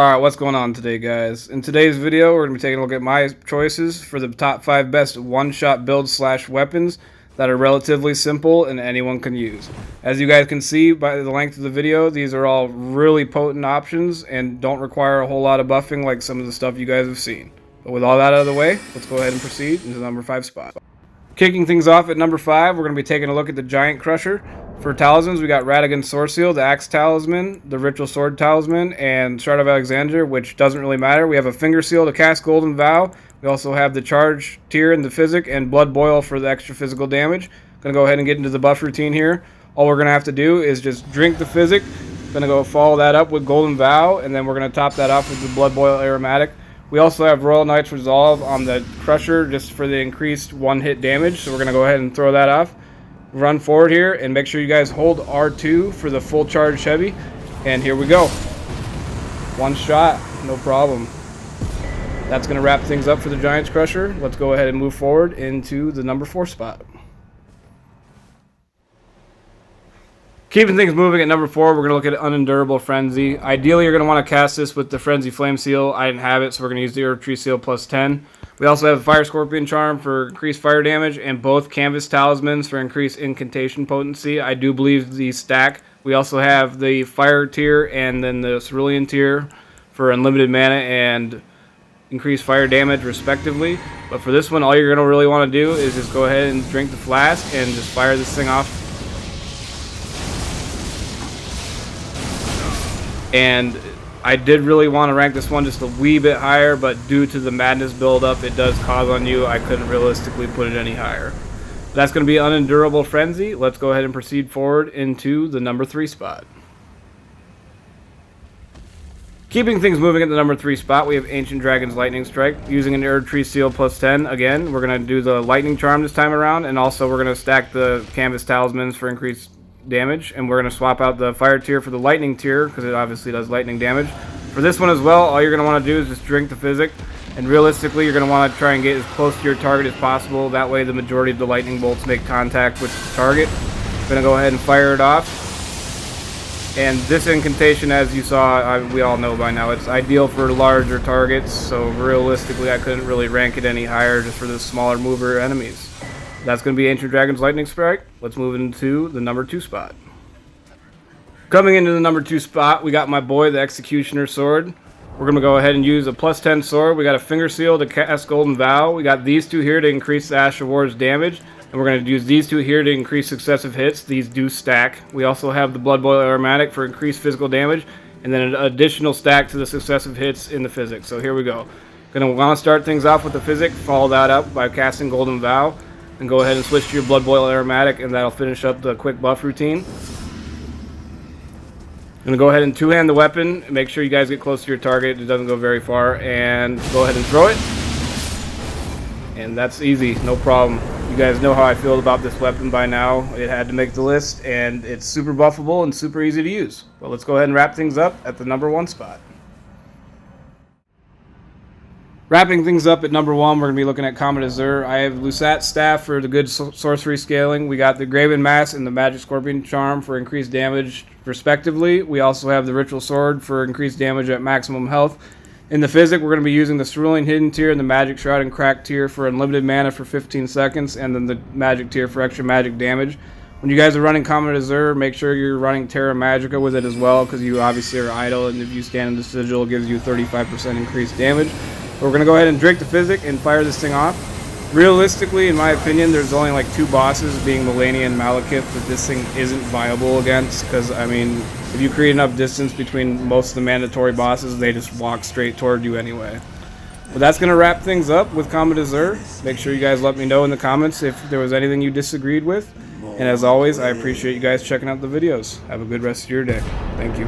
Alright, what's going on today, guys? In today's video, we're going to be taking a look at my choices for the top 5 best one-shot builds / weapons that are relatively simple and anyone can use. As you guys can see by the length of the video, these are all really potent options and don't require a whole lot of buffing like some of the stuff you guys have seen. But with all that out of the way, let's go ahead and proceed into the number 5 spot. Kicking things off at number 5, we're going to be taking a look at the Giant Crusher. For talismans, we got Radagon's Sword Seal, the Axe Talisman, the Ritual Sword Talisman, and Shard of Alexandria, which doesn't really matter. We have a Finger Seal to cast Golden Vow. We also have the Charge Tier and the Physic, and Blood Boil for the extra physical damage. Going to go ahead and get into the buff routine here. All we're going to have to do is just drink the Physic. Going to go follow that up with Golden Vow, and then we're going to top that off with the Blood Boil Aromatic. We also have Royal Knight's Resolve on the Crusher just for the increased one-hit damage, so we're going to go ahead and throw that off. Run forward here and make sure you guys hold R2 for the full charge heavy, and here we go. One shot, no problem. That's going to wrap things up for the Giant's Crusher. Let's go ahead and move forward into the number 4 spot. Keeping things moving at number 4, we're going to look at Unendurable Frenzy. Ideally, you're going to want to cast this with the Frenzy Flame Seal. I didn't have it, so we're going to use the Herb Tree Seal plus 10. We also have Fire Scorpion Charm for increased fire damage and both Canvas Talismans for increased incantation potency. I do believe these stack. We also have the Fire tier and then the Cerulean tier for unlimited mana and increased fire damage respectively. But for this one, all you're going to really want to do is just go ahead and drink the flask and just fire this thing off. And I did really want to rank this one just a wee bit higher, but due to the madness buildup it does cause on you, I couldn't realistically put it any higher. That's going to be Unendurable Frenzy. Let's go ahead and proceed forward into the number 3 spot. Keeping things moving at the number 3 spot, we have Ancient Dragon's Lightning Strike. Using an Herb Tree Seal plus 10, again, we're going to do the Lightning Charm this time around, and also we're going to stack the Canvas Talismans for increased damage, and we're going to swap out the Fire tier for the Lightning tier because it obviously does lightning damage. For this one as well, all you're going to want to do is just drink the Physic, and realistically you're going to want to try and get as close to your target as possible. That way the majority of the lightning bolts make contact with the target. I'm going to go ahead and fire it off. And this incantation, as you saw, we all know by now, it's ideal for larger targets, so realistically I couldn't really rank it any higher just for the smaller mover enemies. That's going to be Ancient Dragon's Lightning Strike. Let's move into the number 2 spot. Coming into the number 2 spot, we got my boy, the Executioner Sword. We're going to go ahead and use a plus 10 sword. We got a Finger Seal to cast Golden Vow. We got these 2 here to increase the Ash of War's damage. And we're going to use these 2 here to increase successive hits. These do stack. We also have the Blood Boil Aromatic for increased physical damage. And then an additional stack to the successive hits in the Physic. So here we go. Going to want to start things off with the Physic. Follow that up by casting Golden Vow. And go ahead and switch to your Blood Boil Aromatic, and that'll finish up the quick buff routine. I'm going to go ahead and two-hand the weapon. Make sure you guys get close to your target. It doesn't go very far. And go ahead and throw it. And that's easy. No problem. You guys know how I feel about this weapon by now. It had to make the list, and it's super buffable and super easy to use. Well, let's go ahead and wrap things up at the number 1 spot. Wrapping things up at number 1, we're going to be looking at Comet Azure. I have Lusat's Staff for the good sorcery scaling. We got the Graven Mass and the Magic Scorpion Charm for increased damage, respectively. We also have the Ritual Sword for increased damage at maximum health. In the Physic, we're going to be using the Cerulean Hidden tier and the Magic Shroud and Crack tier for unlimited mana for 15 seconds, and then the Magic tier for extra magic damage. When you guys are running Comet Azure, make sure you're running Terra Magica with it as well, because you obviously are idle, and if you stand in the sigil, it gives you 35% increased damage. We're going to go ahead and drink the Physic and fire this thing off. Realistically, in my opinion, there's only like 2 bosses, being Melania and Malekith, that this thing isn't viable against, because, I mean, if you create enough distance between most of the mandatory bosses, they just walk straight toward you anyway. But that's going to wrap things up with Comet Azure. Make sure you guys let me know in the comments if there was anything you disagreed with. And as always, I appreciate you guys checking out the videos. Have a good rest of your day. Thank you.